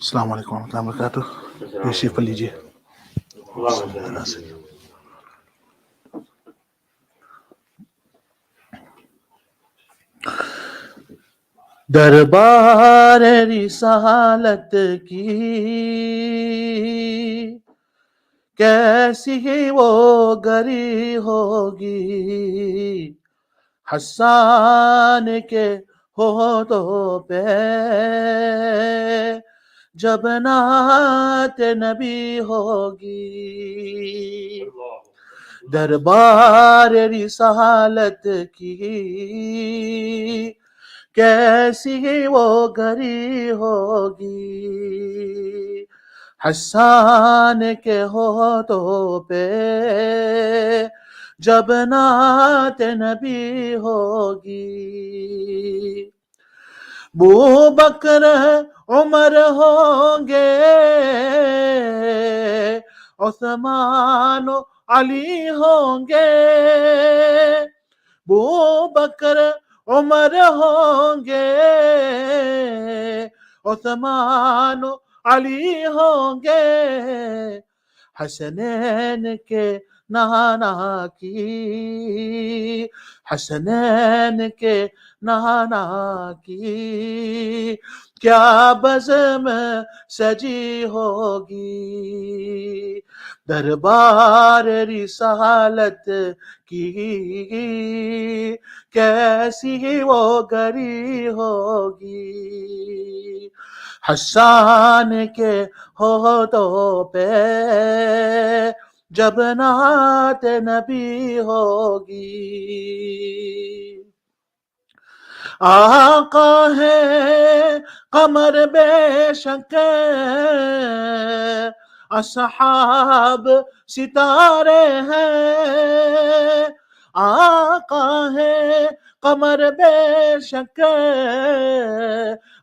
السلام علیکم ورحمۃ اللہ وبرکاتہ. تشریف لیجیے. دربار رسالت کی کیسی ہی وہ گری ہوگی، حسان کے ہونٹوں پہ جب نعت نبی ہوگی. دربار رسالت کی کیسی ہی وہ گری ہوگی، حسان کے ہونٹوں پہ جب نعت نبی ہوگی. ابو بکر عمر ہوں گے، عثمان و علی ہوں گے. ابو بکر عمر ہوں گے، عثمان و علی ہوں گے. حسنین کے نانا کی، حسنین کے نانا کی کیا بزم سجی ہوگی. دربار رسالت کی کیسی ہی وہ گری ہوگی، حسان کے ہونٹوں پہ جب نعت نبی ہوگی. آقا ہے قمر بے شک، اصحاب ستارے ہیں. آقا ہے قمر بے شک،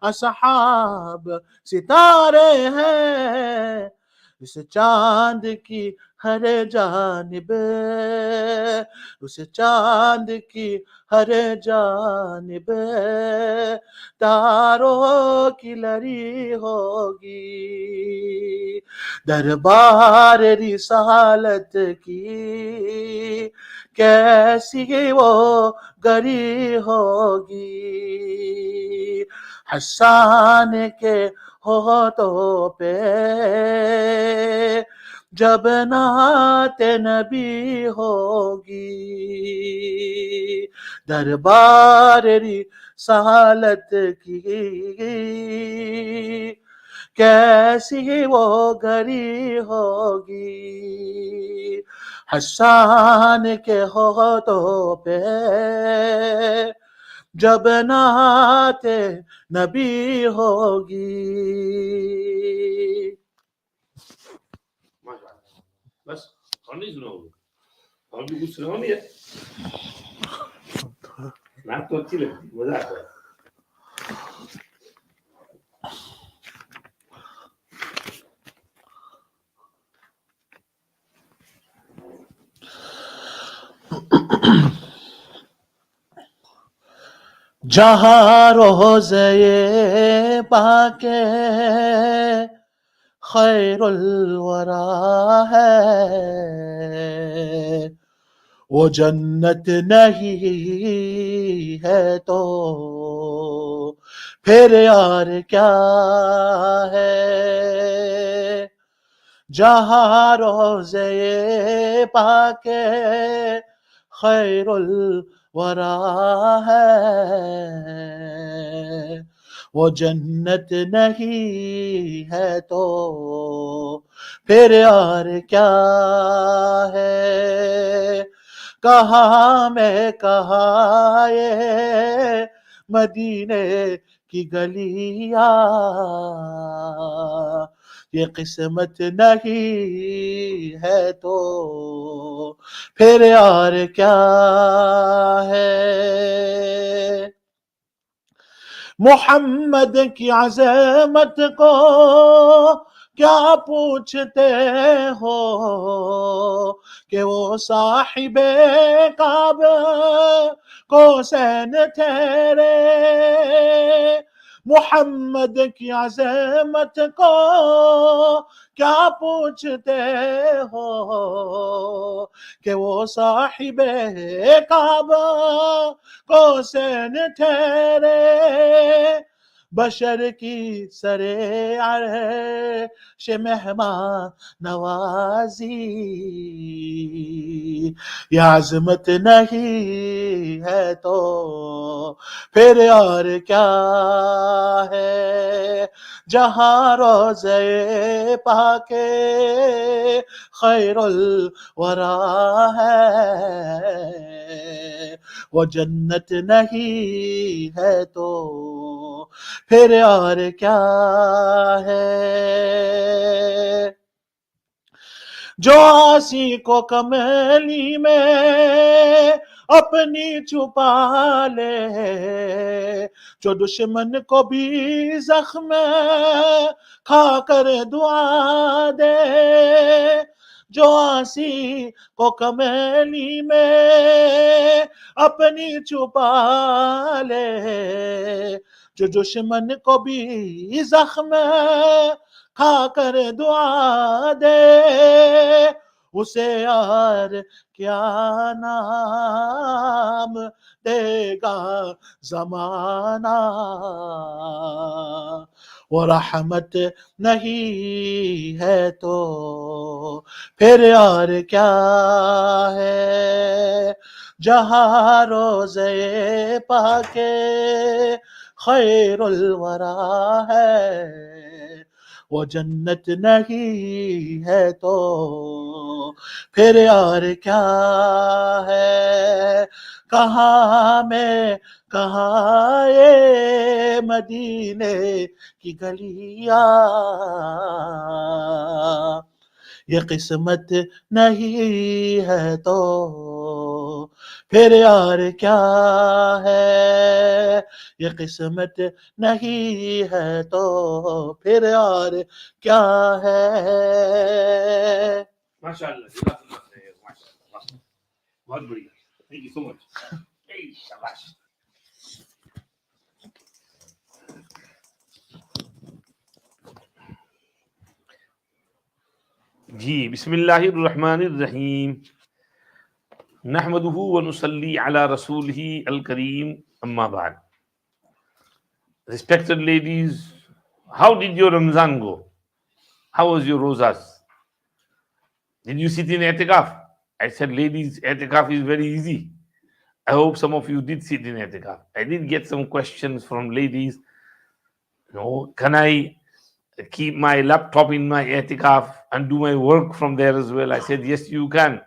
اصحاب ستارے ہیں. اس چاند کی ہر جانب، اس چاند کی ہر جانب تاروں کی لڑی ہوگی. دربار رسالت کی کیسی وہ گری ہوگی، حسان کے ہونٹوں پہ جب نعت نبی ہوگی. دربار رسالت کی کیسی وہ گری ہوگی، حسان کے ہونٹوں پہ جب نعت نبی ہوگی. بس اور نہیں سنا ہوگا، اور بھی کچھ سنا نہیں ہے. نعت تو اچھی لگتی، مزہ آتا ہے. جہاں روزے پاک خیر الورا ہے، وہ جنت نہیں ہے تو پھر یار کیا ہے. جہاں روزے پاک خیر الورا ہے، وہ جنت نہیں ہے تو پھر یار کیا ہے. کہاں میں کہاں یہ مدینے کی گلیاں، یہ قسمت نہیں ہے تو پھر یار کیا ہے. محمد کی عظمت کو کیا پوچھتے ہو کہ وہ صاحب کعبہ کو حسین ٹھہرے. محمد کی عظمت کو کیا پوچھتے ہو کہ وہ صاحب کعبہ کو سین ٹھہرے بشر کی سرے عرش مہمان نوازی یہ عظمت نہیں ہے تو پھر اور کیا ہے جہاں روزے پاک خیر الورا ہے وہ جنت نہیں ہے تو پھر اور کیا ہے جو آسی کو کملی میں اپنی چھپا لے جو دشمن کو بھی زخم کھا کر دعا دے جو آسی کو کملی میں اپنی چھپا لے جو دشمن کو بھی زخم کھا کر دعا دے اسے یار کیا نام دے گا زمانہ وہ رحمت نہیں ہے تو پھر اور کیا ہے جہاں روزے پاک خیر الورا ہے وہ جنت نہیں ہے تو پھر اور کیا ہے کہاں میں کہاں یہ مدینے کی گلیاں یہ قسمت نہیں ہے تو پھر اور کیا ہے یہ قسمت نہیں ہے تو پھر اور کیا ہے ماشاء اللہ بہت بڑھیا تھینک یو سو مچ شاباش جی بسم اللہ الرحمن الرحیم نحمده ونصلي على رسوله الكريم اما بعد. Respected ladies, how did your Ramzan go? How was your rosas? Did you sit in i'tikaf? I said, ladies, i'tikaf is very easy. I hope some of you did sit in i'tikaf. I did get some questions from ladies. Can I keep my laptop in my i'tikaf and do my work from there as well? I said, yes, you can.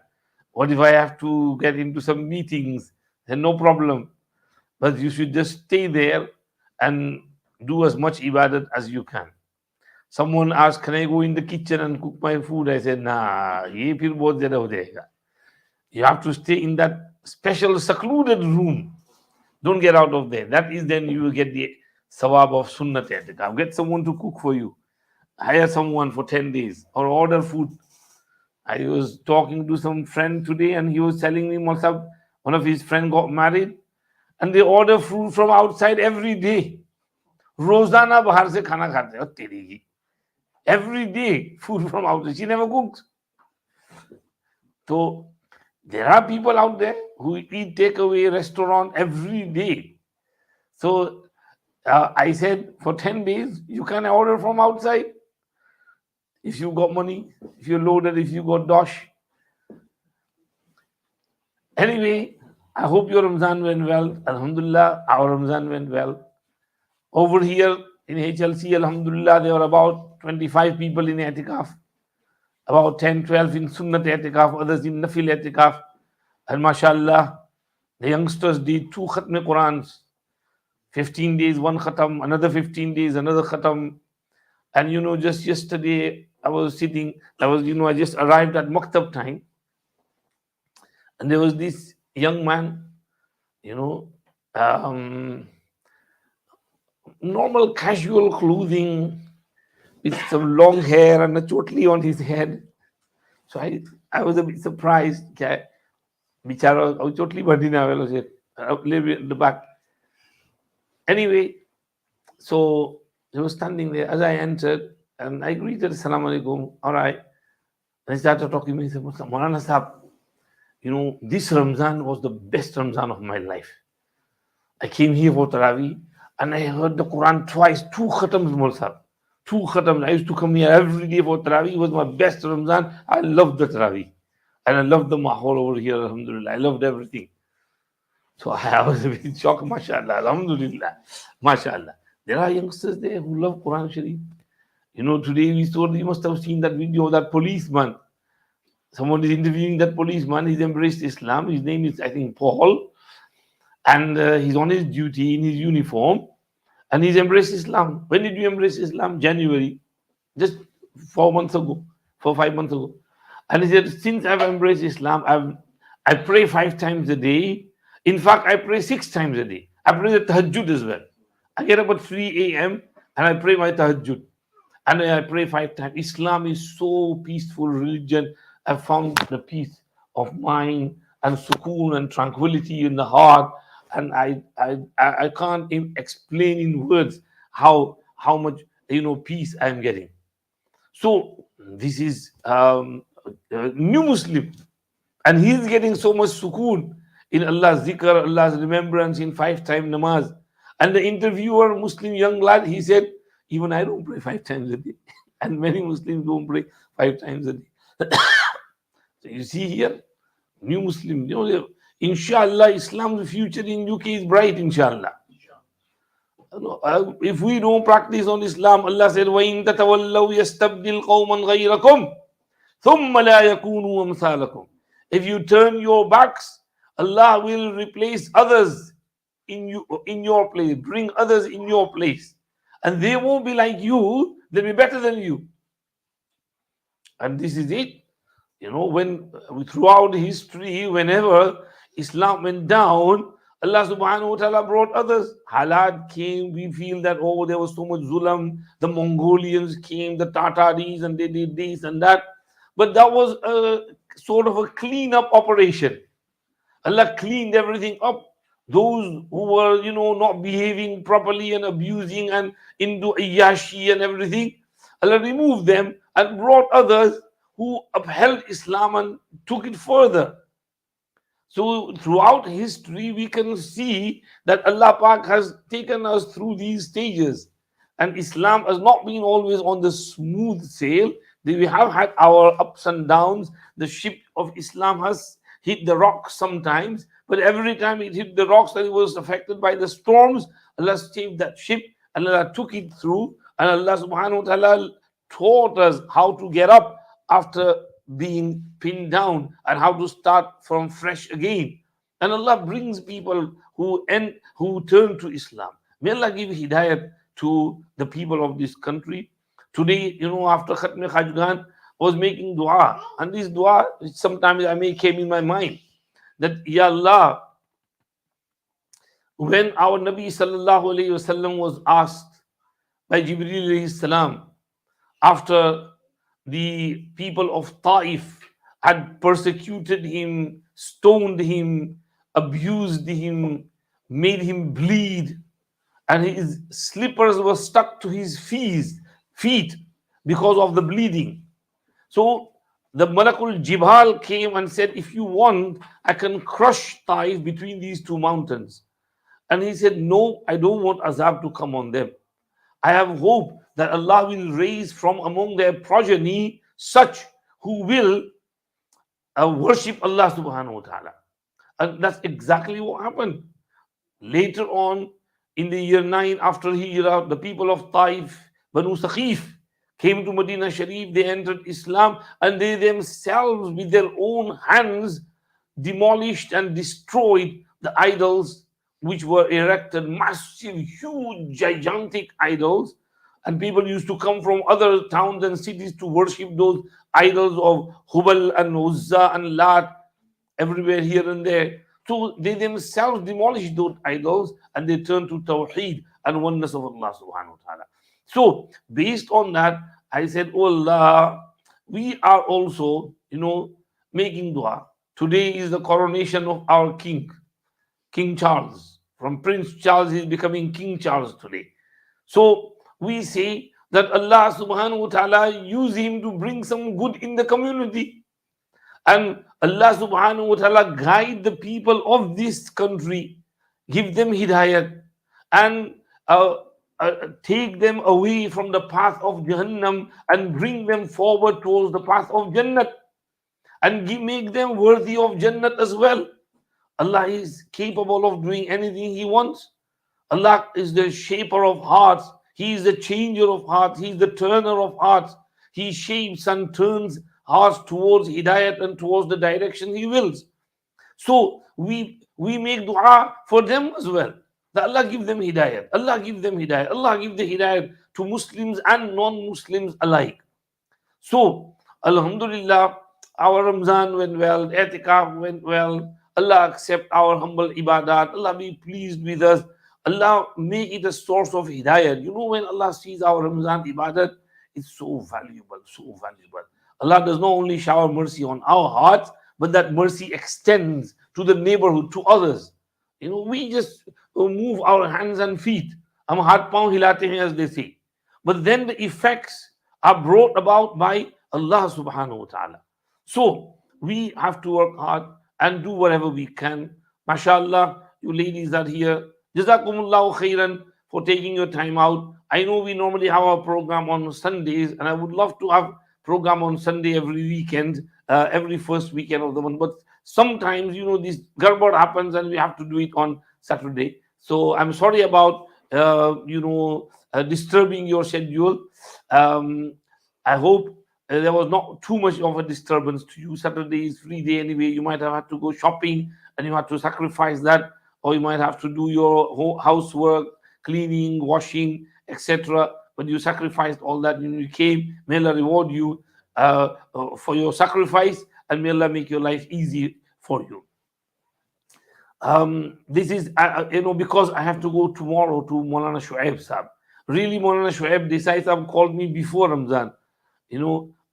What if I have to get into some meetings? Then no problem. But you should just stay there and do as much ibadat as you can. Someone asked, can I go in the kitchen and cook my food? I said, nah, ye phir bahut zyada ho jayega. You have to stay in that special secluded room. Don't get out of there. That is then you will get the sawab of sunnat i'tikaf. Get someone to cook for you. Hire someone for 10 days or order food. I was talking to some friend today and he was telling me, Maulana, one of his friends got married and they order food from outside every day. Rozana bahar se khana khate ho teri ki. Every day food from outside. She never cooks. So there are people out there who eat takeaway restaurant every day. So I said for 10 days you can order from outside. If you got money, if you're loaded, if you got dosh. Anyway, I hope your Ramzan went well. Alhamdulillah, our Ramzan went well. Over here in HLC, Alhamdulillah, there were about 25 people in i'tikaf, about 10, 12 in Sunnat i'tikaf, others in Nafil i'tikaf. And mashallah, the youngsters did 2 Khatm Qurans, 15 days, 1 Khatam, another 15 days, another Khatam. And just yesterday, I just arrived at Maktab time. And there was this young man, normal casual clothing with some long hair and a chotli on his head. So I was a bit surprised. Bichara chotli bandhine avelo છે, at the back. Anyway, So he was standing there as I entered, and I greeted, Assalamu alaikum, all right. And he started talking to me. He said, Maulana Sahab, this Ramzan was the best Ramzan of my life. I came here for Taraweeh and I heard the Quran twice, two khatams, Maul Sahab. Two khatams. I used to come here every day for Taraweeh. It was my best Ramzan. I loved the Taraweeh. And I loved the mahal over here, alhamdulillah. I loved everything. So I was a bit shocked, mashallah, alhamdulillah, mashallah. There are youngsters there who love Quran Sharif. Today you must have seen that video of that policeman. Someone is interviewing that policeman. He's embraced Islam. His name is, I think, Paul. And he's on his duty in his uniform. And he's embraced Islam. When did you embrace Islam? January. Just 4 months ago. 5 months ago. And he said, since I've embraced Islam, I pray 5 times a day. In fact, I pray 6 times a day. I pray the tahajjud as well. I get up at 3 a.m. and I pray my tahajjud. And I pray 5 times. Islam is so peaceful religion. I found the peace of mind and sukoon and tranquility in the heart. And I can't explain in words how much peace I am getting. So this is a new Muslim, and he's getting so much sukoon in Allah's zikr, Allah's remembrance, in 5-time namaz. And the interviewer, Muslim young lad, he said, even I don't pray 5 times a day. And many Muslims don't pray 5 times a day. So you see here, new Muslim, inshallah, Islam's future in UK is bright, inshallah. If we don't practice on Islam, Allah said, وَإِن تَتَوَلَّوْا يَسْتَبْدِلْ قَوْمًا غَيْرَكُمْ ثُمَّ لَا يَكُونُوا أَمْثَالَكُمْ. If you turn your backs, Allah will replace others in your place, bring others in your place. And they won't be like you, they'll be better than you. And this is it. When throughout history, whenever Islam went down, Allah subhanahu wa ta'ala brought others. Halat came, we feel that, there was so much zulam. The Mongolians came, the Tataris, and they did this and that. But that was a sort of a clean-up operation. Allah cleaned everything up. Those who were, not behaving properly and abusing and into Iyashi and everything, Allah removed them and brought others who upheld Islam and took it further. So throughout history, we can see that Allah Pak has taken us through these stages. And Islam has not been always on the smooth sail. We have had our ups and downs. The ship of Islam has hit the rocks sometimes, but every time it hit the rocks and it was affected by the storms, Allah saved that ship and Allah took it through. And Allah subhanahu wa ta'ala taught us how to get up after being pinned down and how to start from fresh again. And Allah brings people who turn to Islam. May Allah give hidayat to the people of this country. Today, after Khatm Khajgan, I was making dua, and this dua sometimes came in my mind that, Ya Allah, when our Nabi sallallahu alayhi wasallam was asked by Jibreel alayhi salam, after the people of Taif had persecuted him, stoned him, abused him, made him bleed, and his slippers were stuck to his feet because of the bleeding. So the Malakul Jibal came and said, if you want, I can crush Taif between these 2 mountains. And he said, no, I don't want azab to come on them. I have hope that Allah will raise from among their progeny such who will worship Allah subhanahu wa ta'ala. And that's exactly what happened. Later on, in the year 9 after Hijrah, the people of Taif, Banu Saqif, came to Medina Sharif. They entered Islam, and they themselves with their own hands demolished and destroyed the idols which were erected, massive, huge, gigantic idols. And people used to come from other towns and cities to worship those idols of Hubal and Uzza and Lat, everywhere here and there. So they themselves demolished those idols and they turned to Tawheed and oneness of Allah subhanahu wa ta'ala. So based on that, I said, oh Allah, we are also, making dua. Today is the coronation of our king, King Charles. From Prince Charles, he is becoming King Charles today. So we say that Allah subhanahu wa ta'ala use him to bring some good in the community. And Allah subhanahu wa ta'ala guide the people of this country, give them hidayat, and uh, take them away from the path of Jahannam and bring them forward towards the path of Jannat, and make them worthy of Jannat as well. Allah is capable of doing anything He wants. Allah is the shaper of hearts. He is the changer of hearts. He is the turner of hearts. He shapes and turns hearts towards hidayat and towards the direction He wills. So we make dua for them as well. That Allah give them hidayat. Allah give them hidayat. Allah give the hidayat to Muslims and non-Muslims alike. So, Alhamdulillah, our Ramzan went well, Etikaf went well. Allah accept our humble ibadat. Allah be pleased with us. Allah make it a source of hidayah. You know, when Allah sees our Ramzan ibadat, it's so valuable, so valuable. Allah does not only shower mercy on our hearts, but that mercy extends to the neighborhood, to others. You know, we just move our hands and feet. Hum haath paun hilate hain, as they say. But then the effects are brought about by Allah subhanahu wa ta'ala. So we have to work hard and do whatever we can. MashaAllah, you ladies are here. Jazakumullahu khairan for taking your time out. I know we normally have our program on Sundays, and I would love to have program on Sunday every weekend, every first weekend of the month. But sometimes, you know, this garbad happens and we have to do it on Saturday. So I'm sorry about, disturbing your schedule. I hope there was not too much of a disturbance to you. Saturday is free day anyway. You might have had to go shopping and you have to sacrifice that, or you might have to do your housework, cleaning, washing, etc. But you sacrificed all that and you came. May Allah reward you for your sacrifice, and may Allah make your life easy for you. This is, because I have to go tomorrow to Maulana Shuaib Sahab. Really, Maulana Shuaib Desai Sahab called me before Ramzan,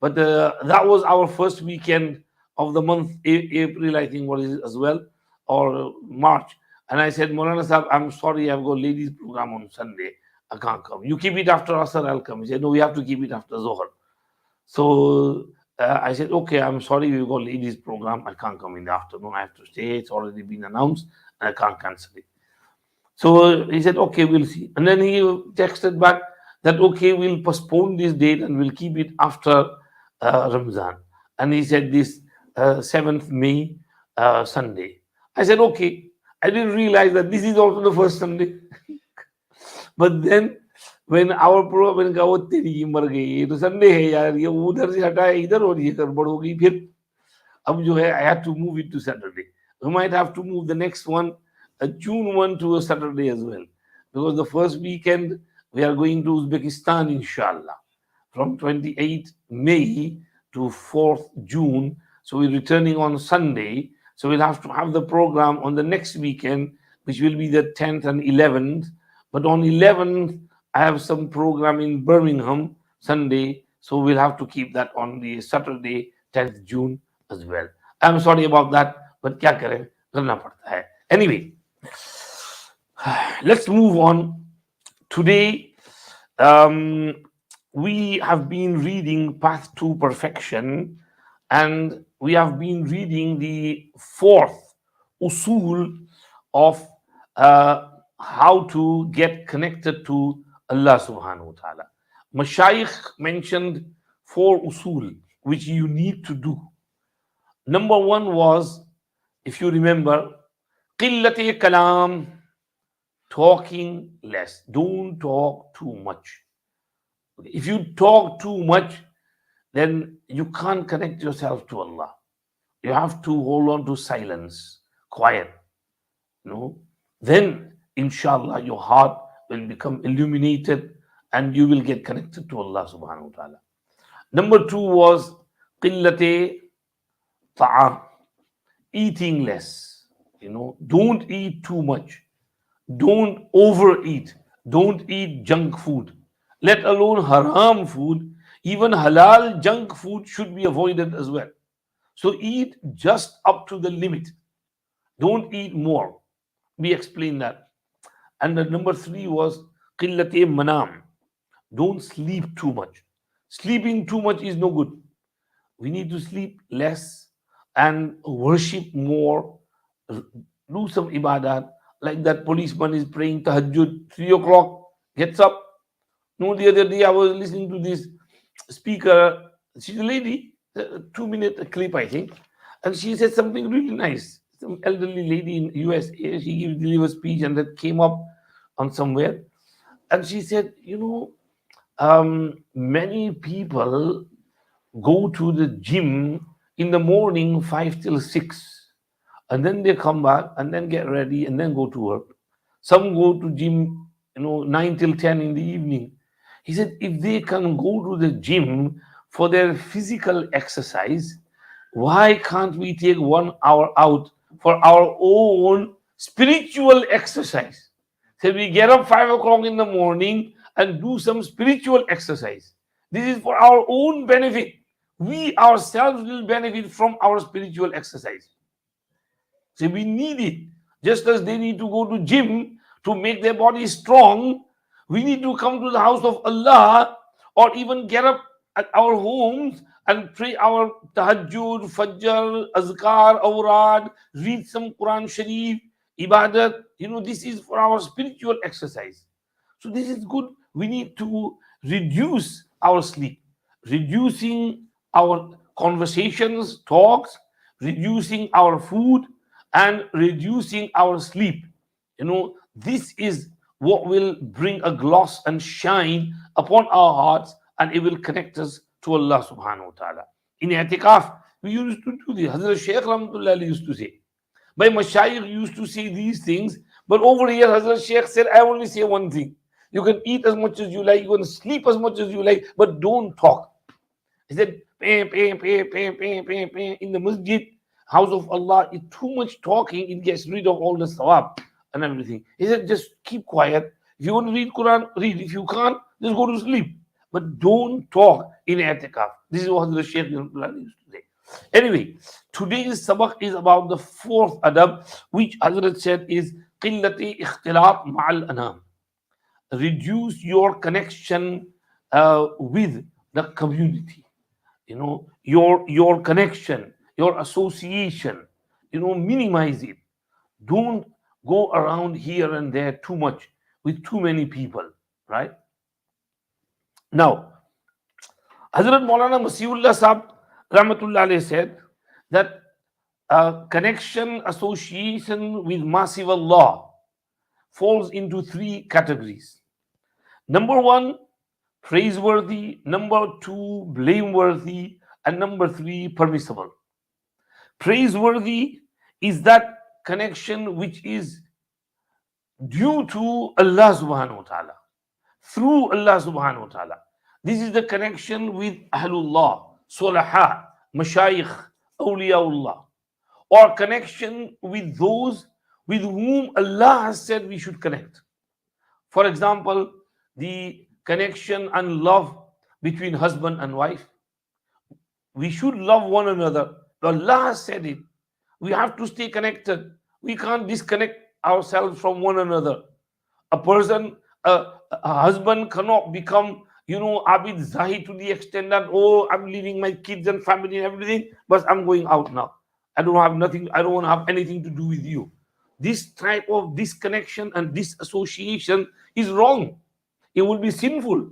but that was our first weekend of the month, April, I think, what is it as well, or March. And I said, Maulana Sahab, I'm sorry, I've got ladies program on Sunday. I can't come. You keep it after Asr, I'll come. He said, no, we have to keep it after Zohar. So I said, okay, I'm sorry, we've got ladies program. I can't come in the afternoon. I have to stay. It's already been announced and I can't cancel it. So he said, okay, we'll see. And then he texted back that, okay, we'll postpone this date and we'll keep it after Ramzan. And he said this 7th May Sunday. I said, okay. I didn't realize that this is also the first Sunday. But then when our program का वो तेरी मर गई तो Sunday है यार, ये उधर से हटाया इधर और ये गड़बड़ हो गई, फिर अब जो है I had to move it to Saturday. We might have to move the next one, June 1, to a Saturday as well, because the first weekend we are going to Uzbekistan, inshallah, from 28th May to 4th June. So we're returning on Sunday. So we'll have to have the program on the next weekend, which will be the 10th and 11th. But on 11th, I have some program in Birmingham Sunday. So we'll have to keep that on the Saturday, 10th June as well. I'm sorry about that, but kya kare, karna padta hai. Anyway, let's move on. Today, we have been reading Path to Perfection, and we have been reading the 4th usul of how to get connected to Allah subhanahu wa ta'ala. Mashayikh mentioned 4 usul which you need to do. Number 1 was, if you remember, qillati kalam, talking less. Don't talk too much. If you talk too much, then you can't connect yourself to Allah. You have to hold on to silence, quiet. Then inshallah your heart will become illuminated and you will get connected to Allah subhanahu wa ta'ala. Number 2 was qillati ta'am, eating less. Don't eat too much. Don't overeat. Don't eat junk food, let alone haram food. Even halal junk food should be avoided as well. So eat just up to the limit. Don't eat more. We explained that. And the number 3 was qillati manam. Don't sleep too much. Sleeping too much is no good. We need to sleep less and worship more. Do some ibadat. Like that policeman is praying tahajjud, 3 o'clock, gets up. No, the other day I was listening to this speaker. She's a lady, 2 minute clip, I think. And she said something really nice. Some elderly lady in USA, she delivers speech and that came up on somewhere. And she said, many people go to the gym in the morning 5 till 6, and then they come back and then get ready and then go to work. Some go to gym, 9 till 10 in the evening. He said if they can go to the gym for their physical exercise, why can't we take 1 hour out for our own spiritual exercise? So we get up 5 o'clock in the morning and do some spiritual exercise. This is for our own benefit. We ourselves will benefit from our spiritual exercise. So we need it. Just as they need to go to gym to make their body strong, we need to come to the house of Allah or even get up at our homes and pray our tahajjud, fajr, azkar, awrad, read some Quran Sharif, ibadat. This is for our spiritual exercise. So this is good. We need to reduce our sleep, reducing our conversations, talks, reducing our food, and reducing our sleep. This is what will bring a gloss and shine upon our hearts, and it will connect us to Allah subhanahu wa ta'ala. In i'tikaf, we used to do this. Hazrat Shaykh Rahmatullah Ali used to say. My Mashayikh used to say these things, but over here, Hazrat Shaykh said, I only say one thing. You can eat as much as you like, you can sleep as much as you like, but don't talk. He said, in the masjid, house of Allah, is too much talking, it gets rid of all the sawab and everything. He said, just keep quiet. If you want to read Quran, read. If you can't, just go to sleep. But don't talk in i'tikaf. This is what the Shaykh used to say. Anyway, today's sabak is about the fourth adab, which Hazrat said is qillati ikhtilaf ma'al anam. Reduce your connection with the community. Your connection, your association, minimize it. Don't go around here and there too much with too many people, right? Now, Hazrat Maulana Masiullah Sahab Rahmatullah Alayhi said that connection, association with massive Allah falls into 3 categories. Number 1, praiseworthy. Number 2, blameworthy. And number 3, permissible. Praiseworthy is that connection which is due to Allah subhanahu wa ta'ala, through Allah subhanahu wa ta'ala. This is the connection with Ahlullah, Sulaha, Mashayikh, Awliyaullah, or connection with those with whom Allah has said we should connect. For example, the connection and love between husband and wife. We should love one another. Allah has said it. We have to stay connected. We can't disconnect ourselves from one another. A husband cannot become, Abid Zahi to the extent that, I'm leaving my kids and family and everything, but I'm going out now. I don't have nothing, I don't want to have anything to do with you. This type of disconnection and disassociation is wrong. It will be sinful.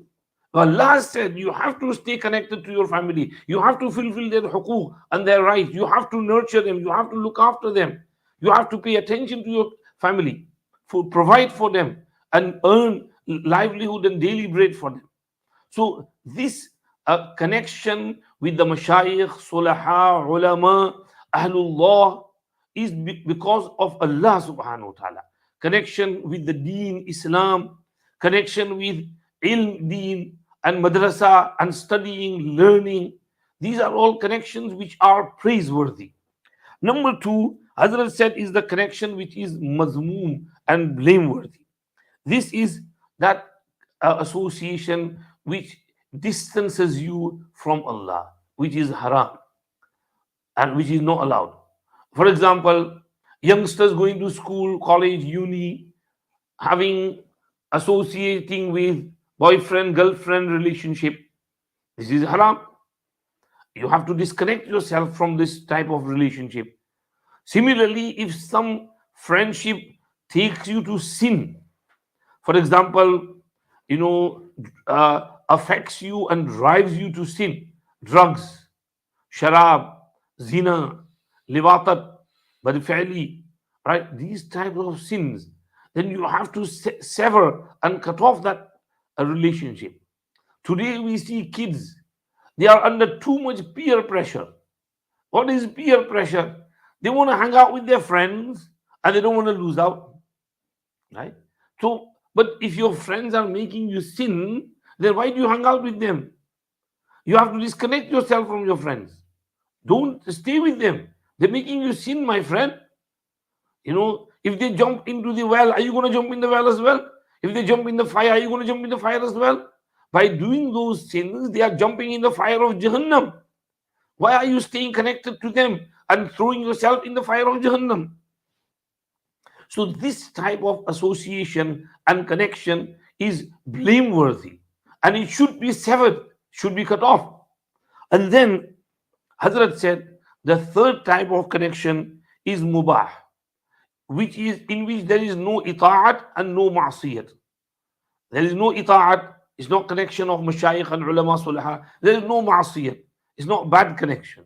Allah said you have to stay connected to your family. You have to fulfill their huquq and their rights. You have to nurture them. You have to look after them. You have to pay attention to your family, provide for them, and earn livelihood and daily bread for them. So this connection with the mashayikh, sulaha, ulama, ahlullah is because of Allah subhanahu wa ta'ala. Connection with the deen, Islam, connection with ilm, deen, and madrasa, and studying, learning. These are all connections which are praiseworthy. Number 2, Hazrat said, is the connection which is mazmoom and blameworthy. This is that association which distances you from Allah, which is haram and which is not allowed. For example, youngsters going to school, college, uni, having associating with boyfriend girlfriend relationship. This is haram. You have to disconnect yourself from this type of relationship. Similarly, if some friendship takes you to sin, for example, affects you and drives you to sin, drugs, sharab, zina, liwatat, badfi'li, right? These types of sins, then you have to sever and cut off that relationship. Today we see kids, they are under too much peer pressure. What is peer pressure? They want to hang out with their friends and they don't want to lose out, right? So, but if your friends are making you sin, then why do you hang out with them? You have to disconnect yourself from your friends. Don't stay with them. They're making you sin, my friend. If they jump into the well, are you going to jump in the well as well? If they jump in the fire, are you going to jump in the fire as well? By doing those sins, they are jumping in the fire of Jahannam. Why are you staying connected to them and throwing yourself in the fire of Jahannam? So this type of association and connection is blameworthy and it should be severed, should be cut off. And then Hazrat said the third type of connection is mubah, which is in which there is no ita'at and no ma'siyat. There is no ita'at, it's not connection of mashayikh and ulama sulha. There is no ma'siyat, it's not bad connection.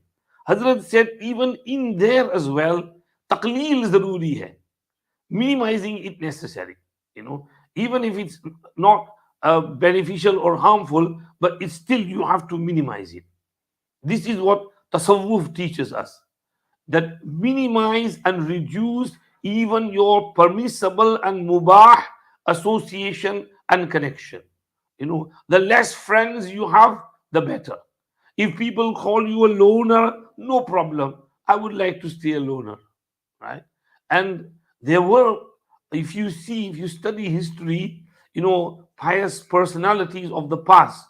Hazrat said even in there as well, taqleel zaruri hai, minimizing it necessary. Even if it's not beneficial or harmful, but it's still you have to minimize it. This is what tasawwuf teaches us, that minimize and reduce even your permissible and mubah association and connection. The less friends you have, the better. If people call you a loner, no problem. I would like to stay a loner, right? And there were, if you study history, pious personalities of the past,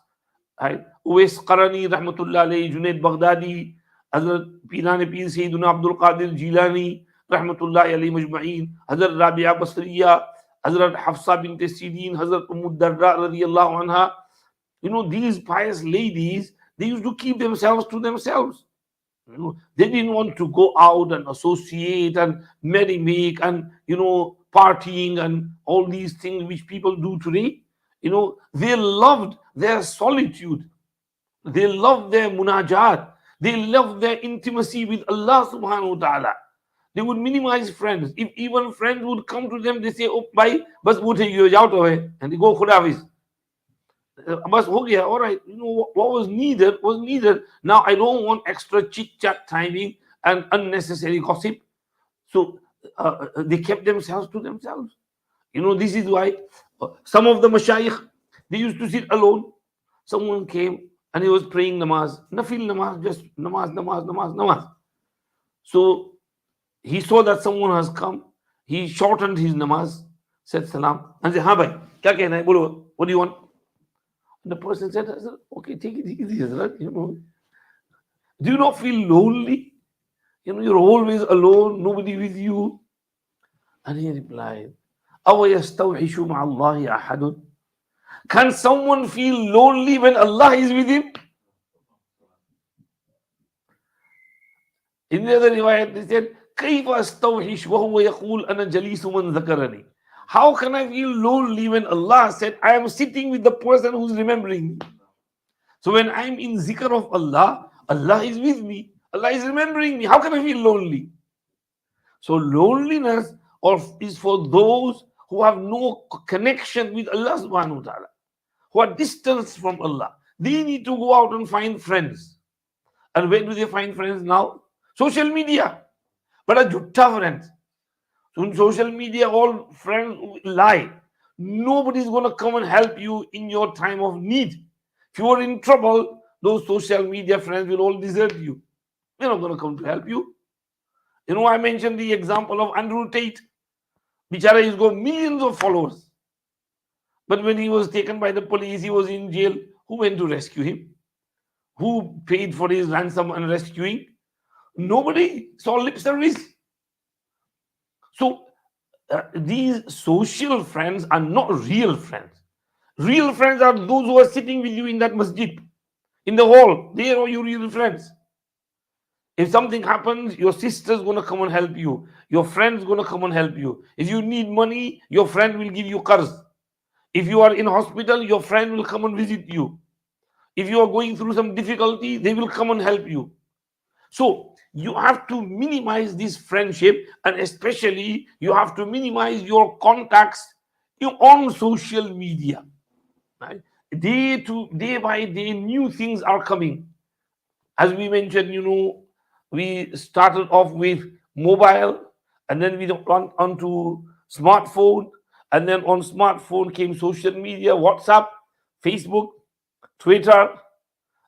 right? Uwais Qarani, Rahmatullah alayhi, Junaid Baghdadi, Hazrat Pirane Pir Sayyiduna Abdul Qadir Jilani, Rahmatullah alayhi Majma'een, Hazrat Rabia Basriya, Hazrat Hafsa bint Sirin, Hazrat Darda radiyallahu anha. These pious ladies, they used to keep themselves to themselves. They didn't want to go out and associate and merry-make and partying and all these things which people do today. They loved their solitude, they loved their munajat, they loved their intimacy with Allah subhanahu wa ta'ala. They would minimize friends. If even friends would come to them, they say, oh bhai, bas wo the yo jao to, and they go khuda hafiz. Bas ho gaya, all right. What was needed was needed. Now I don't want extra chit chat timing and unnecessary gossip. So they kept themselves to themselves. This is why some of the mashayikh, they used to sit alone. Someone came and he was praying namaz, nafil namaz, just namaz. So he saw that someone has come. He shortened his namaz, said salam, and said, "Ha bhai, kya kehna hai? Bolo, what do you want?" And the person said, "Okay, take it easy, Hazrat. Do you not feel lonely? You're always alone, nobody with you." And he replied, "Awa yastawhishu ma'allahi ahadun?" Can someone feel lonely when Allah is with him? In the other riwayat, they said, كيف أستوحش وهو يقول أنا جليس من ذكرني. How can I feel lonely when Allah said, I am sitting with the person who's remembering me? So when I'm in zikr of Allah, Allah is with me. Allah is remembering me. How can I feel lonely? So loneliness is for those who have no connection with Allah subhanahu wa ta'ala, who are distanced from Allah. They need to go out and find friends. And where do they find friends now? Social media. But a jutta friends. So in social media, all friends lie. Nobody's going to come and help you in your time of need. If you are in trouble, those social media friends will all desert you. They're not going to come to help you. I mentioned the example of Andrew Tate. Bichara, he's got millions of followers. But when he was taken by the police, he was in jail. Who went to rescue him? Who paid for his ransom and rescuing? Nobody. It's all lip service. So these social friends are not real friends. Real friends are those who are sitting with you in that masjid, in the hall. They are your real friends. If something happens, your sister's gonna come and help you. Your friend's gonna come and help you. If you need money, your friend will give you qarz. If you are in hospital, your friend will come and visit you. If you are going through some difficulty, they will come and help you. So you have to minimize this friendship, and especially you have to minimize your contacts on social media. Right? Day by day, new things are coming. As we mentioned, we started off with mobile, and then we went on to smartphone, and then on smartphone came social media, WhatsApp, Facebook, Twitter,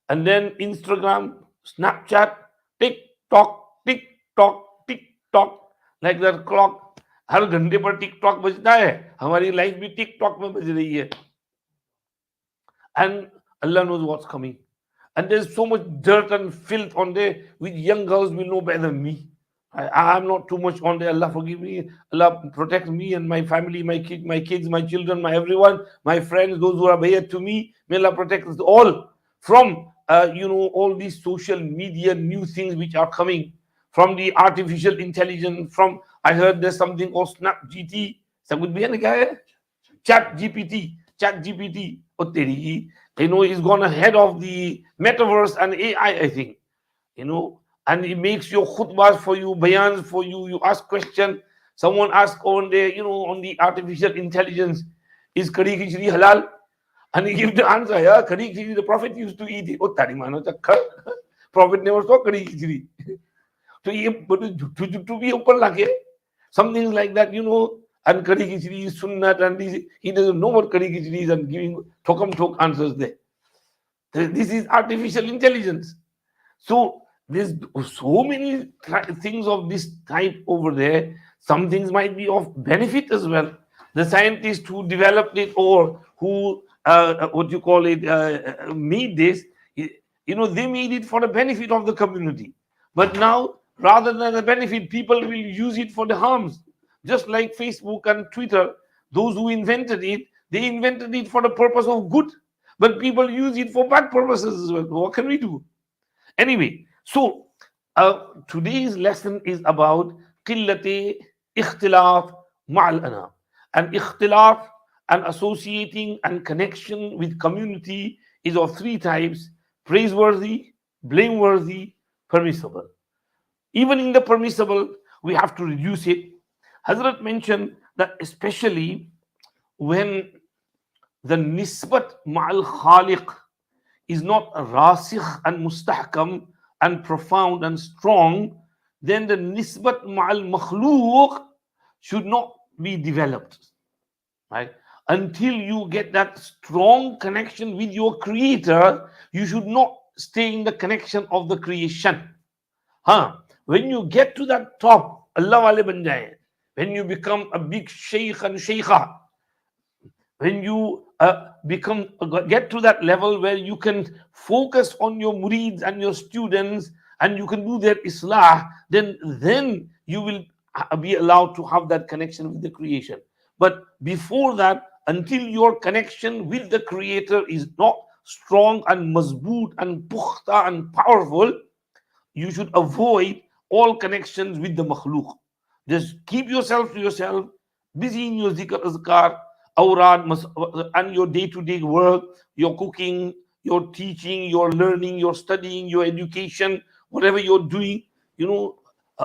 and then Instagram, Snapchat, TikTok, TikTok, TikTok, like that clock. हर घंटे पर TikTok बजता है, हमारी life भी TikTok में बज रही है. And Allah knows what's coming. And there's so much dirt and filth on there, which young girls will know better than me. I'm not too much on there. Allah forgive me. Allah protect me and my family, my kids, my children, my everyone, my friends, those who are bayat to me. May Allah protect us all from all these social media new things which are coming, from the artificial intelligence. From, I heard there's something called Snap GT. Chat GPT. Chat GPT. Is gone ahead of the metaverse and AI, I think. And it makes your khutbahs for you, bayans for you. You ask question. Someone asks on the artificial intelligence, is kari khichdi halal? And he gives the answer, yeah, kari khichdi, the Prophet used to eat it. Oh, tari mano chakkar. Prophet never saw kari khichdi. So to be open like something like that, and kari khichdi is sunnat, and he doesn't know what kari khichdi is, and giving thok answers there. This is artificial intelligence. So there's so many things of this type over there. Some things might be of benefit as well. The scientists who developed it, or who made this, they made it for the benefit of the community. But now, rather than the benefit, people will use it for the harms. Just like Facebook and Twitter, those who invented it, they invented it for the purpose of good, but people use it for bad purposes as well. What can we do? Anyway, so today's lesson is about qillati ikhtilaf ma'al ana. And ikhtilaf and associating and connection with community is of three types: praiseworthy, blameworthy, permissible. Even in the permissible, we have to reduce it. Hazrat mentioned that especially when the nisbat ma'al khaliq is not rasikh and mustahkam and profound and strong, then the nisbat ma'al makhluq should not be developed. Right? Until you get that strong connection with your creator, you should not stay in the connection of the creation. When you get to that top, Allah wale ban jaye. When you become a big sheikh and sheikha, when you get to that level where you can focus on your murids and your students, and you can do their islah, then you will be allowed to have that connection with the creation. But before that, until your connection with the creator is not strong and mazboot and pukhta and powerful, you should avoid all connections with the makhluk. Just keep yourself to yourself, busy in your zikr azkar, awrad, and your day-to-day work, your cooking, your teaching, your learning, your studying, your education, whatever you're doing.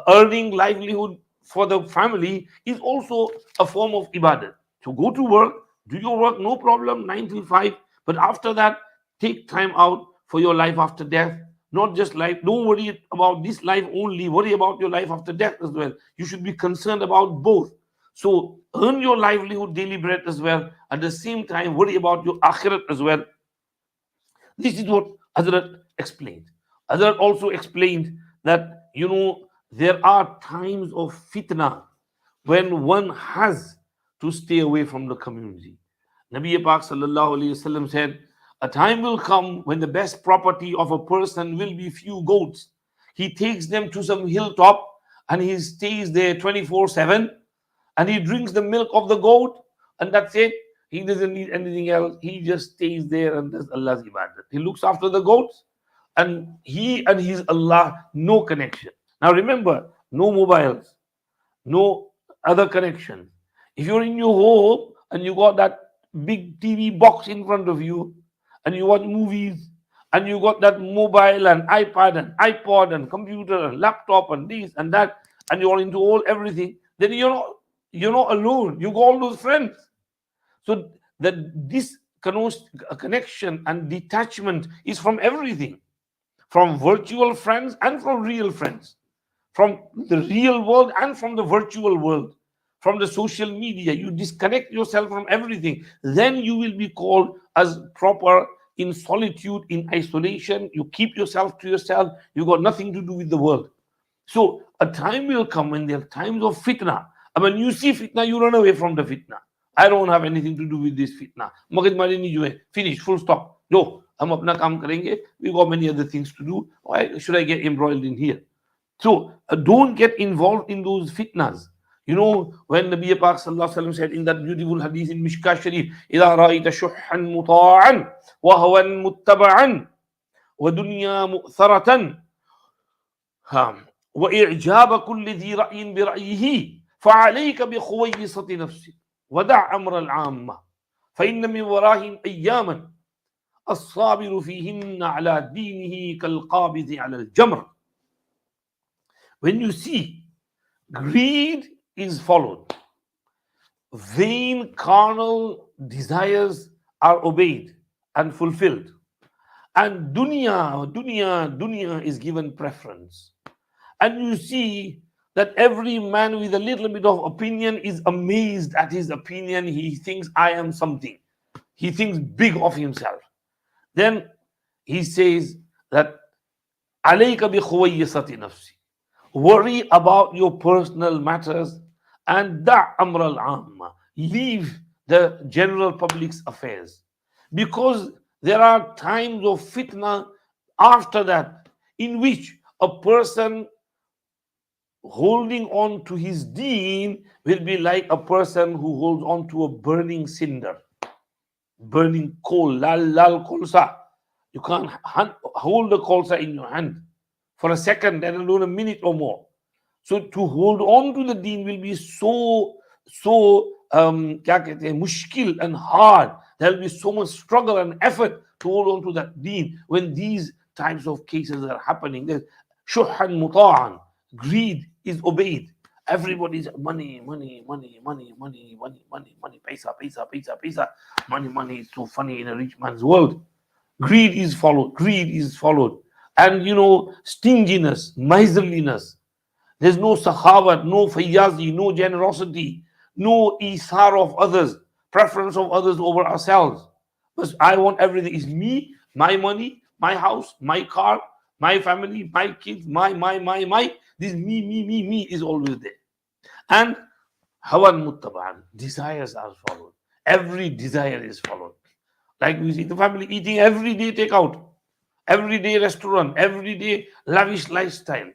Earning livelihood for the family is also a form of ibadah. So go to work, do your work, no problem, 9 till 5. But after that, take time out for your life after death. Not just life. Don't worry about this life only. Worry about your life after death as well. You should be concerned about both. So earn your livelihood, daily bread as well. At the same time, worry about your akhirat as well. This is what Hazrat explained. Hazrat also explained that, there are times of fitna when one has to stay away from the community. Nabi Pak sallallahu alaihi wasallam said, a time will come when the best property of a person will be few goats. He takes them to some hilltop and he stays there 24/7, and he drinks the milk of the goat, and that's it. He doesn't need anything else. He just stays there and does Allah's ibadat. He looks after the goats, and he and his Allah, no connection. Now remember, no mobiles, no other connection. If you're in your home and you got that big TV box in front of you, and you watch movies, and you got that mobile and iPad and iPod and computer and laptop and this and that, and you're into all everything, then you're not alone. You got all those friends. So that this connection and detachment is from everything, from virtual friends and from real friends, from the real world and from the virtual world, from the social media. You disconnect yourself from everything. Then you will be called as proper in solitude, in isolation. You keep yourself to yourself. You got nothing to do with the world. So a time will come when there are times of fitna. And when you see fitna, you run away from the fitna. I don't have anything to do with this fitna. Magid mari nahi jo hai. Finish, full stop. No, hum apna kaam karenge. We got many other things to do. Why should I get embroiled in here? So don't get involved in those fitnas. You know, when Nabi Pak Sallallahu Alaihi Wasallam said in that beautiful hadith in Mishkah Sharif, إِذَا رَأَيْتَ شُحًّا مُطَاعًا وَهَوًا مُتَّبَعًا وَدُنْيَا مُؤْثَرَةً وإعجاب كل ذي رأي برأيه فعليك بخويصة نفسك ودع أمر العامة فإن من وراهم أياما الصابر فيهن على دينه كالقابض على الجمر. When you see greed is followed, vain carnal desires are obeyed and fulfilled, and dunya is given preference, and you see that every man with a little bit of opinion is amazed at his opinion. He thinks, I am something. He thinks big of himself. Then he says that alayka bi khuwayyisati nafsi. Worry about your personal matters and da' amr al-amma. Leave the general public's affairs. Because there are times of fitna after that in which a person holding on to his deen will be like a person who holds on to a burning cinder, burning coal, lal kolsa. You can't hold the kolsa in your hand for a second, let alone a minute or more. So to hold on to the deen will be so mushkil and hard. There will be so much struggle and effort to hold on to that deen when these types of cases are happening. There's shuhan muta'an. Greed is obeyed. Everybody's money, paisa. Money is so funny in a rich man's world. Greed is followed. And stinginess, miserliness. There's no sakhawat, no fayyazi, no generosity, no isar of others, preference of others over ourselves. But I want everything. It's me, my money, my house, my car, my family, my kids, my. This me is always there. And hawan muttaba'an, desires are followed. Every desire is followed. Like we see the family eating every day takeout, every day restaurant, every day lavish lifestyle.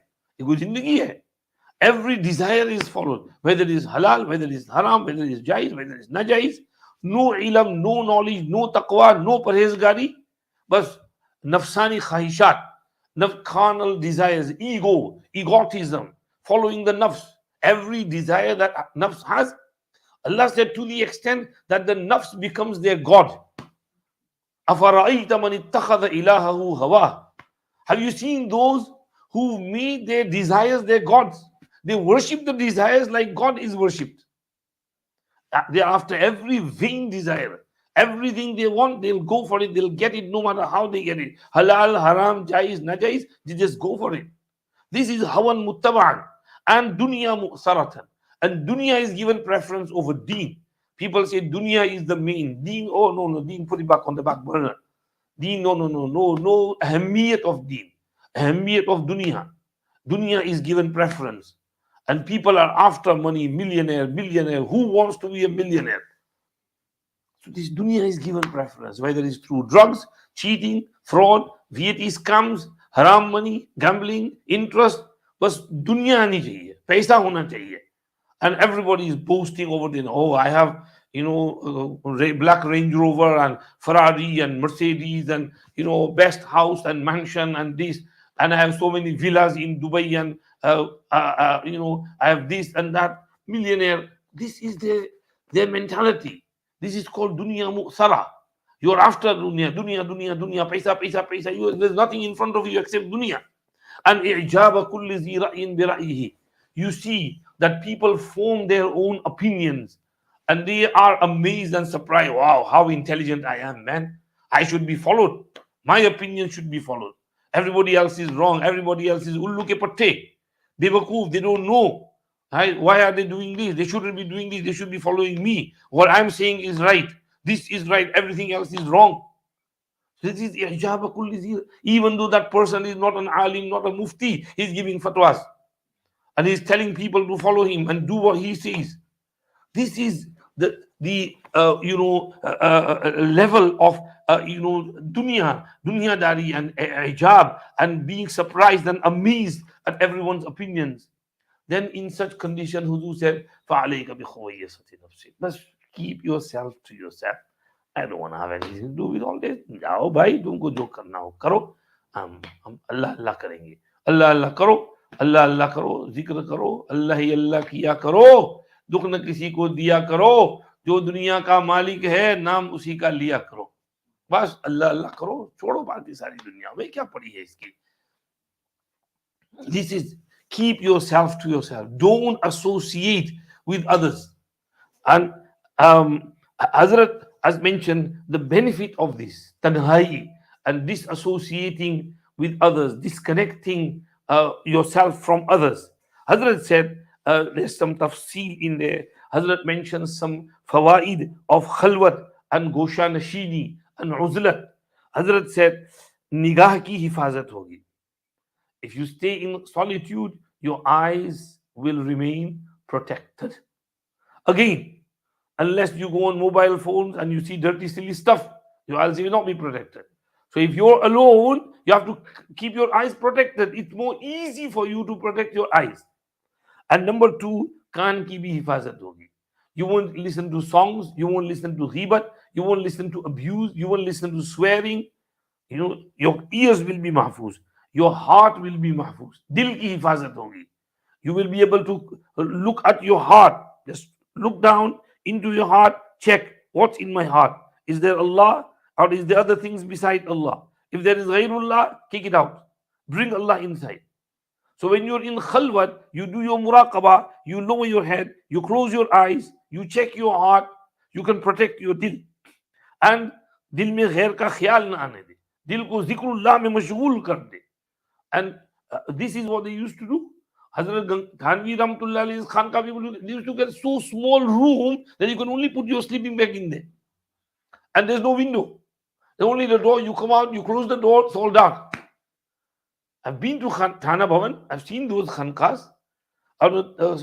Every desire is followed, whether it is halal, whether it is haram, whether it is jaiz, whether it is najaiz. No ilm, no knowledge, no taqwa, no parhezgari, but nafsani khahishat, carnal desires, egotism, following the nafs. Every desire that nafs has, Allah said, to the extent that the nafs becomes their God. أَفَرَأَيْتَ مَنِ اتَّخَذَ إِلَهَهُ هَوَاهُ. Have you seen those who made their desires their gods? They worship the desires like God is worshipped. They're after every vain desire. Everything they want, they'll go for it. They'll get it no matter how they get it. Halal, haram, jaiz, najaiz, they just go for it. This is hawan muttaba'an. And dunya mu'saratan. And dunya is given preference over deen. People say dunya is the main. Deen, oh no, deen, put it back on the back burner. Deen, no, ahamiyat of deen. Ahamiyat of dunya. Dunya is given preference. And people are after money, millionaire. Who wants to be a millionaire? So this dunya is given preference, whether it's through drugs, cheating, fraud, VAT scams, haram money, gambling, interest. बस दुनिया आनी चाहिए, पैसा होना चाहिए. and everybody is boasting over there. Oh, I have, black Range Rover and Ferrari and Mercedes and, best house and mansion and this, and I have so many villas in Dubai and, I have this and that, millionaire. This is their mentality. This is called dunya mu'sara. You're after dunya, dunya, dunya, dunya, paisa, paisa, paisa. There's nothing in front of you except dunya. And i'jaba kulli zi ra'yin bi ra'yihi. You see that people form their own opinions and they are amazed and surprised. Wow, how intelligent I am, man. I should be followed. My opinion should be followed. Everybody else is wrong. Everybody else is ullu ke patte. Bewakoof, they don't know. Why are they doing this? They shouldn't be doing this. They should be following me. What I'm saying is right. This is right. Everything else is wrong. This is i'jaba kulli zi. Even though that person is not an alim, not a mufti, he's giving fatwas. And he's telling people to follow him and do what he says. This is the level of dunyadari and ijab and being surprised and amazed at everyone's opinions. Then in such condition, Hudu said, فَعَلَيْكَ بِخُوَيَّسَةِ نَفْسِكَ. Just keep yourself to yourself. I don't want to have anything to do with all this. Jao bhai, tumko jo karna ho karo. Hum Allah Allah karenge. Allah Allah karo. Allah Allah karo. Zikr karo. Allah hi Allah kiya karo. दुख न किसी को दिया करो, जो दुनिया का मालिक है नाम उसी का लिया करो. बस अल्लाह अल्लाह करो, छोड़ो बाकी सारी दुनिया में क्या पड़ी है इसकी. This is keep yourself to yourself. Don't associate with others. And Hazrat has mentioned the benefit of this tanhai and disassociating with others, disconnecting yourself from others. Hazrat said, there's some tafseel in there. Hazrat mentions some fawaid of khalwat and gosha nashini and uzlat. Hazrat said, nigah ki hifazat hogi. If you stay in solitude, your eyes will remain protected. Again, unless you go on mobile phones and you see dirty, silly stuff, your eyes will not be protected. So if you're alone, you have to keep your eyes protected. It's more easy for you to protect your eyes. And number two, kaan ki bhi hifazat hogi. You won't listen to songs, you won't listen to ghibat, you won't listen to abuse, you won't listen to swearing. Your ears will be mahfuz. Your heart will be mahfuz. Dil ki hifazat hogi. You will be able to look at your heart. Just look down into your heart, check what's in my heart. Is there Allah or is there other things beside Allah? If there is ghairullah, kick it out. Bring Allah inside. So when you're in khalwat, you do your muraqabah, you lower your head, you close your eyes, you check your heart, you can protect your dil. And dil mein ghair ka khayal na aane de. Dil ko zikrullah mein mashghool kar de. And this is what they used to do. Hazrat Thanvi Rahmatullah Alayhi's Khanqa people, they used to get so small room that you can only put your sleeping bag in there. And there's no window. There's only the door. You come out, you close the door, it's all dark. I've been to Thana Bhavan. I've seen those khanqas.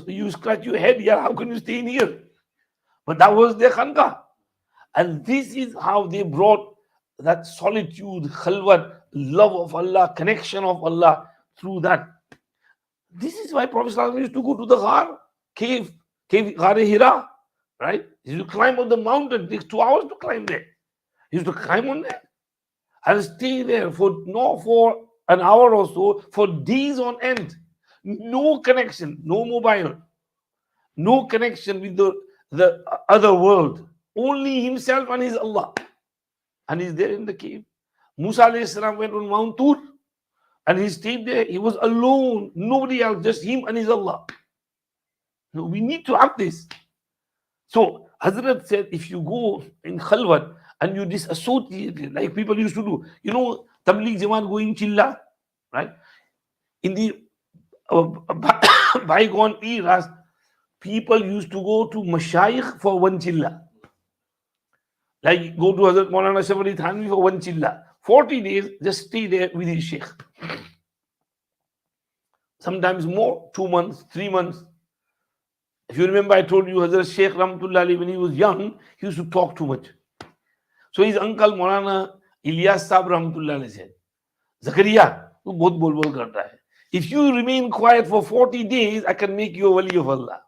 You scratch your head, yeah, how can you stay in here? But that was their khanqa. And this is how they brought that solitude, khalwat, love of Allah, connection of Allah through that. This is why Prophet ﷺ used to go to the Ghar, cave Ghar-e-Hira, right? He used to climb on the mountain. It takes 2 hours to climb there. He used to climb on there and stay there for an hour or so, for days on end. No connection, no mobile, no connection with the other world. Only himself and his Allah. And he's there in the cave. Musa alayhi salam went on Mount Tur and he stayed there. He was alone, nobody else, just him and his Allah. No, we need to have this. So Hazrat said, if you go in khalwat and you disassociate, like people used to do, Tabligh Jamaat going chilla, right? In the bygone eras, people used to go to mashayikh for one chilla. Like go to Hazrat Maulana Shafari Thanvi for one chilla. 40 days, just stay there with his sheikh. Sometimes more, 2 months, 3 months. If you remember, I told you Hazrat Sheikh Rahmatullah Ali, when he was young, he used to talk too much. So his uncle Maulana Ilyas Sahib Rahmatullah Ali said, Zakaria, tu bahut bol karta hai. If you remain quiet for 40 days, I can make you a wali of Allah.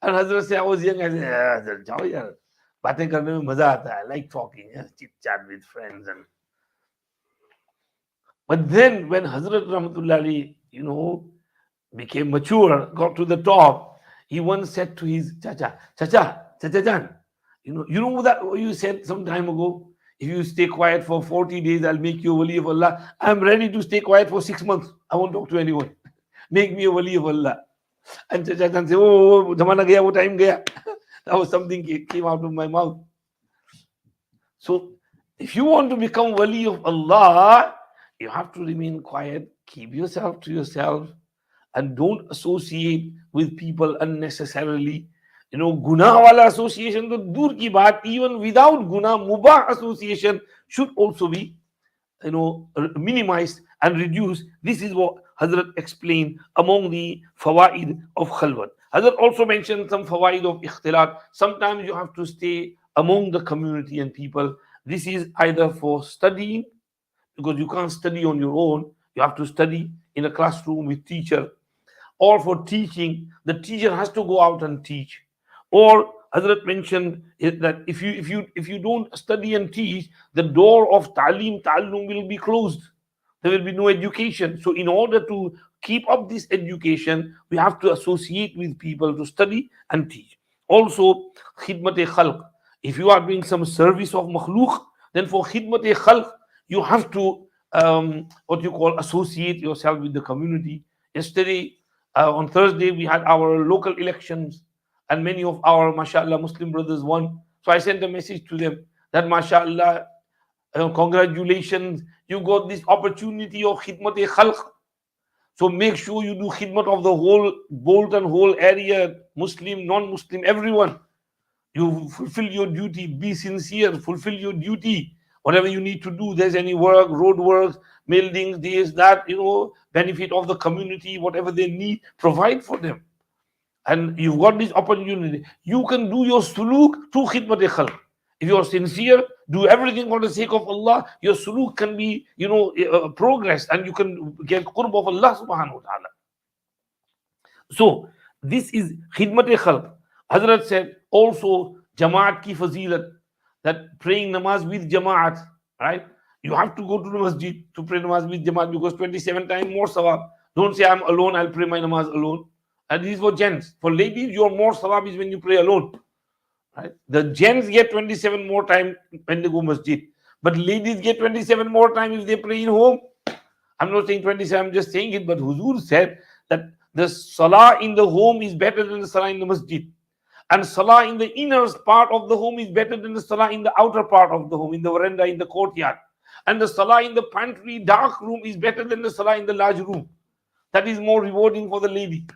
And Hazrat said, I was young, I said, "Yeah, Hazrat, jao yaar. Baatein karne mein maza aata hai. I like talking, yeah, chit chat with friends." And but then when Hazrat Rahmatullah Ali, became mature, got to the top, he once said to his Chacha Jan, you know that what you said some time ago? If you stay quiet for 40 days, I'll make you a wali of Allah. I'm ready to stay quiet for 6 months. I won't talk to anyone. Make me a wali of Allah. And Chacha Jan said, oh, zamana gaya, wo time gaya. That was something came out of my mouth. So if you want to become wali of Allah, you have to remain quiet, keep yourself to yourself, and don't associate with people unnecessarily. Guna wala association to dur ki baat, even without guna, mubah association should also be minimized and reduced. This is what Hazrat explained among the fawaid of khalwat. Hazrat also mentioned some fawaid of ikhtilat. Sometimes you have to stay among the community and people. This is either for studying, because you can't study on your own. You have to study in a classroom with teacher, or for teaching. The teacher has to go out and teach. Or Hazrat mentioned that if you don't study and teach, the door of ta'allum will be closed. There will be no education. So in order to keep up this education, we have to associate with people to study and teach. Also, khidmat-e khalq. If you are doing some service of makhluk, then for khidmat-e khalq, you have to what you call associate yourself with the community. Yesterday, on Thursday, we had our local elections, and many of our, mashallah, Muslim brothers won. So I sent a message to them that, mashallah, congratulations, you got this opportunity of khidmat e khalq. So make sure you do khidmat of the whole Bolton whole area, Muslim, non-Muslim, everyone. You fulfill your duty, be sincere, fulfill your duty. Whatever you need to do, there's any work, road work, buildings, this, that, benefit of the community, whatever they need, provide for them. And you've got this opportunity. You can do your suluk through khidmat khalq. If you're sincere, do everything for the sake of Allah, your suluk can be, progress, and you can get qurb of Allah subhanahu wa ta'ala. So this is khidmat khalq. Hazrat said also jamaat ki fazilat, that praying namaz with jamaat, right? You have to go to the masjid to pray namaz with jamaat, because 27 times more sawab. Don't say I'm alone, I'll pray my namaz alone. And this is for gents. For ladies, your more sawab is when you pray alone. Right? The gents get 27 more time when they go masjid. But ladies get 27 more time if they pray in home. I'm not saying 27, I'm just saying it, but Huzur said that the salah in the home is better than the salah in the masjid. And salah in the inner part of the home is better than the salah in the outer part of the home, in the veranda, in the courtyard. And the salah in the pantry, dark room is better than the salah in the large room. That is more rewarding for the lady.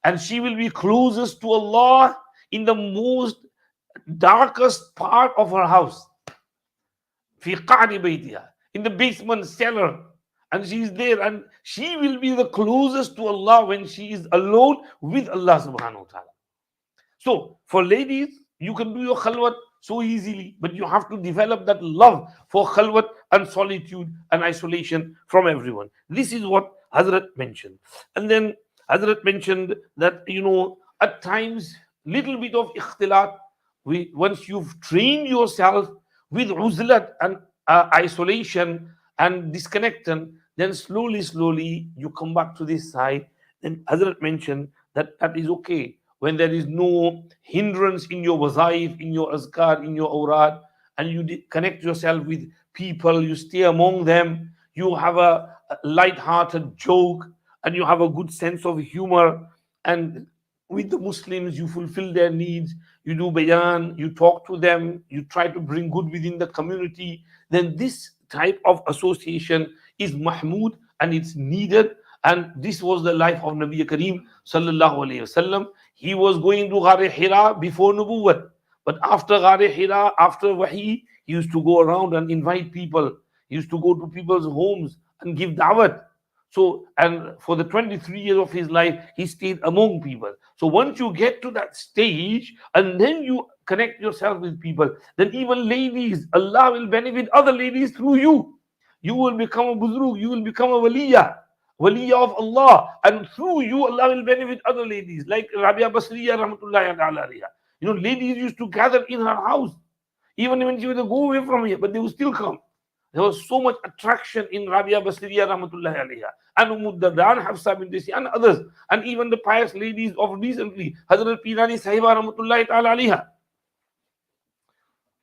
And she will be closest to Allah in the most darkest part of her house. في قعر بيتها, in the basement cellar. And she is there, and she will be the closest to Allah when she is alone with Allah subhanahu wa ta'ala. So for ladies, you can do your khalwat so easily, but you have to develop that love for khalwat and solitude and isolation from everyone. This is what Hazrat mentioned. And then Hazrat mentioned that, at times, little bit of ikhtilat, once you've trained yourself with uzlat and isolation and disconnection, then slowly you come back to this side. Then Hazrat mentioned that is okay. When there is no hindrance in your wazaif, in your azkar, in your awrad, and you connect yourself with people, you stay among them, you have a light-hearted joke, and you have a good sense of humor, and with the Muslims, you fulfill their needs, you do bayan, you talk to them, you try to bring good within the community, then this type of association is mahmood and it's needed. And this was the life of Nabi Kareem sallallahu alayhi wasallam. He was going to Ghar Hira before Nubuwwat, but after Ghar Hira, after Wahi, he used to go around and invite people. He used to go to people's homes and give da'wat. So, and for the 23 years of his life, he stayed among people. So once you get to that stage, and then you connect yourself with people, then even ladies, Allah will benefit other ladies through you. You will become a buzrug, you will become a waliya. waliya of Allah, and through you Allah will benefit other ladies, like Rabia Basriya rahmatullahi alayha. You know, ladies used to gather in her house, even when she would go away from here, but they would still come. There was so much attraction in Rabia Basriya rahmatullahi alayha, and Darda and Hafsa bin Disi and others, and even the pious ladies of recently, Hazrat Pirani Sahiba rahmatullahi ta'ala alayha.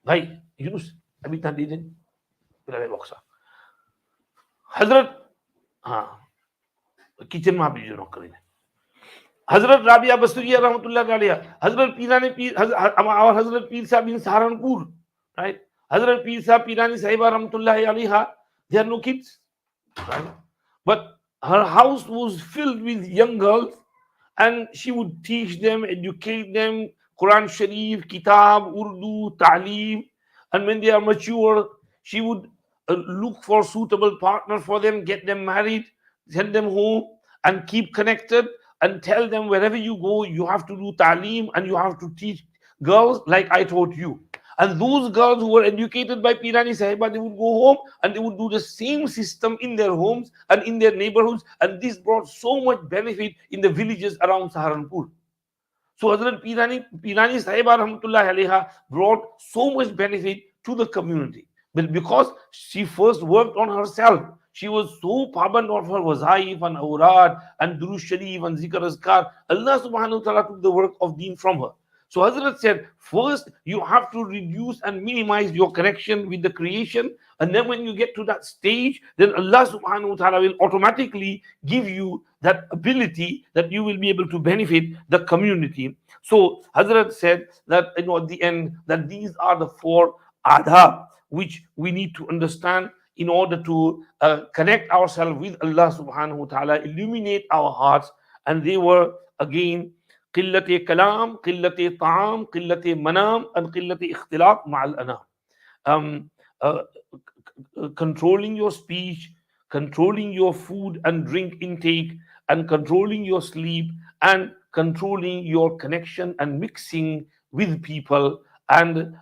भाई यूनुस अभी था दीजिए पिलावे बॉक्सा हजरत हाँ kitchen में आप जो नौकर है हजरत राबिया बसरिया रहमतुल्लाह अलैहा हजरत पीरानी पीर और हजरत पीर साहब इन सहारनपुर राइट हजरत पीर साहब पीरानी साहिबा रहमतुल्लाह अलैहा they had no kids right? But her house was filled with young girls and she would teach them, educate them, Quran Sharif, Kitab, Urdu, Ta'aleem, and when they are mature, she would look for suitable partners for them, get them married, send them home, and keep connected, and tell them wherever you go, you have to do Ta'aleem and you have to teach girls like I taught you. And those girls who were educated by Pirani Sahiba, they would go home and they would do the same system in their homes and in their neighborhoods. And this brought so much benefit in the villages around Saharanpur. So Hazrat Pirani Sahiba rahmatullahi alayha brought so much benefit to the community. But because she first worked on herself, she was so paband of her wazaif and awrad and Durush Sharif and Zikr Azkar, Allah subhanahu wa ta'ala took the work of deen from her. So Hazrat said, first you have to reduce and minimize your connection with the creation, and then when you get to that stage, then Allah subhanahu wa ta'ala will automatically give you that ability that you will be able to benefit the community. So Hazrat said that at the end that these are the four adab which we need to understand in order to connect ourselves with Allah subhanahu wa ta'ala, illuminate our hearts, and they were again قلة كلام, قلة طعام, قلة منام, and قلة اختلاط مع الأنام. Controlling your speech, controlling your food and drink intake, and controlling your sleep, and controlling your connection and mixing with people, and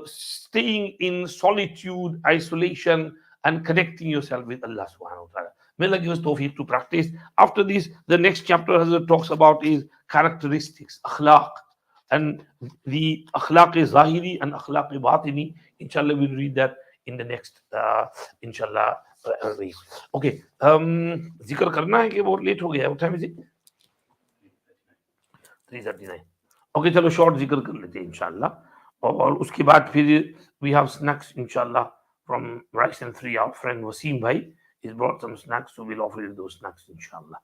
staying in solitude, isolation, and connecting yourself with Allah subhanahu wa ta'ala. May Allah give us tawfiq to practice. After this, the next chapter Hazrat talks about is characteristics, akhlaq, and the akhlaq zahiri and akhlaq batini. Inshallah, we'll read that in the next, inshallah. Okay, zikr karna hai कि बहुत late हो गया. What time is it? 3:39. Okay, चलो short zikr कर लेते हैं inshallah. और उसके बाद फिर we have snacks inshallah from Rice and Three. Our friend Wasim bhai, he's brought some snacks, so we'll offer you those snacks inshallah.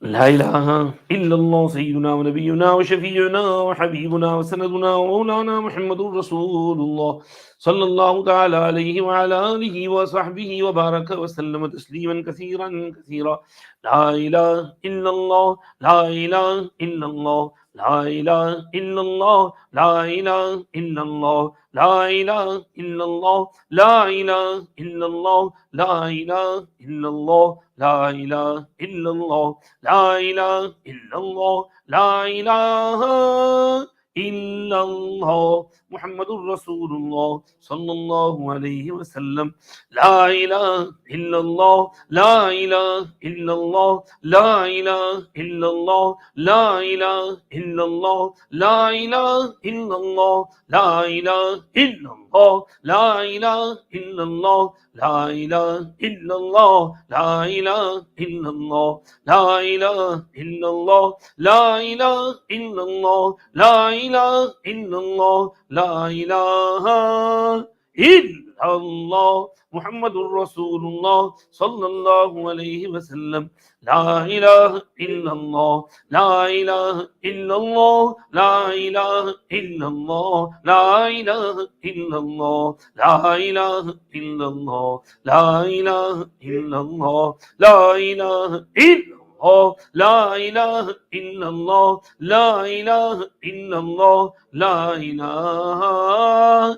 لا إله إلا الله سيدنا ونبينا وشفيعنا وحبيبنا وسندنا ومولانا محمد رسول الله صلى الله تعالى عليه وعلى آله وصحبه وبارك وسلم تسليما كثيرا كثيرا. لا إله إلا الله لا إله إلا الله لا إله إلا الله لا إله إلا الله لا إله إلا الله لا إله إلا الله لا إله إلا الله لا إله إلا الله لا إله إلا الله لا إله إلا الله محمد رسول الله صلى الله عليه وسلم. لا إله إلا الله لا إله إلا الله لا إله إلا الله لا إله إلا الله لا إله إلا الله لا إله إلا الله لا إله إلا الله لا إله إلا الله لا إله إلا الله لا إله إلا الله لا إله إلا الله لا إله إلا الله لا إله إلا الله محمد رسول الله صلى الله عليه وسلم. لا إله إلا الله لا إله إلا الله لا إله إلا الله لا إله إلا الله لا إله إلا الله لا إله إلا الله لا إله إلا الله لا إله إلا الله لا إله إلا الله لا إله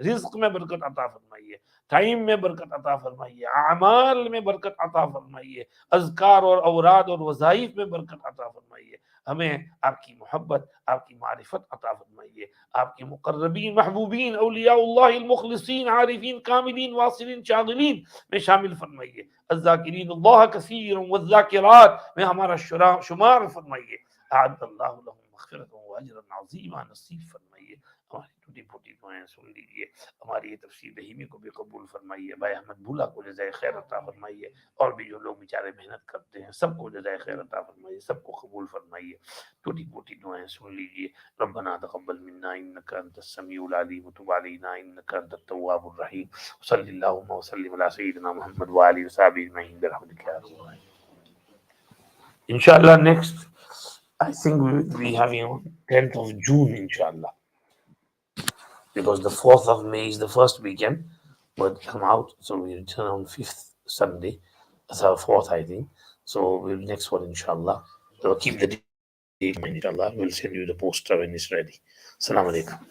فرمائیے، رزق میں برکت عطا فرمائیے، ٹائم میں برکت عطا فرمائیے، اعمال میں برکت عطا فرمائیے، اذکار اور اوراد اور وظائف میں برکت عطا فرمائیے، ہمیں آپ کی محبت، آپ کی معرفت عطا فرمائیے، آپ کے مقربین، محبوبین، اولیاء اللہ المخلصین، عارفین، کاملین، واصلین، شاغلین میں شامل فرمائیے، الذاکرین اللہ کثیرا والذاکرات میں ہمارا شمار فرمائیے، اعد اللہ لهم مغفرۃ واجرا عظیما نصیب فرمائیے، ہماری ٹوٹی پھوٹی دعائیں سن لیجیے، ہماری یہ تفسیر رحیمی کو بھی قبول فرمائیے، بھائی احمد بھولا کو جزائے خیر عطا فرمائیے، اور بھی جو لوگ بیچارے محنت کرتے ہیں سب کو جزائے خیر عطا فرمائیے، سب کو قبول فرمائیے، ٹوٹی پھوٹی دعائیں سن لیجیے، ربنا تقبل منا انک انت السمیع العلیم وتب علینا انک انت التواب الرحیم، صلی اللہ وسلم علی سیدنا محمد وآلہ وصحبہ اجمعین برحمتک یا ارحم الراحمین۔ Inshallah, next, I think we will be having on 10th of June, inshallah, because the 4th of May is the first weekend, but come out, so we return on 5th Sunday, so 4th, I think. So we'll next one, inshallah. So keep the date in mind, inshallah. We'll send you the poster when it's ready. Assalamu alaikum.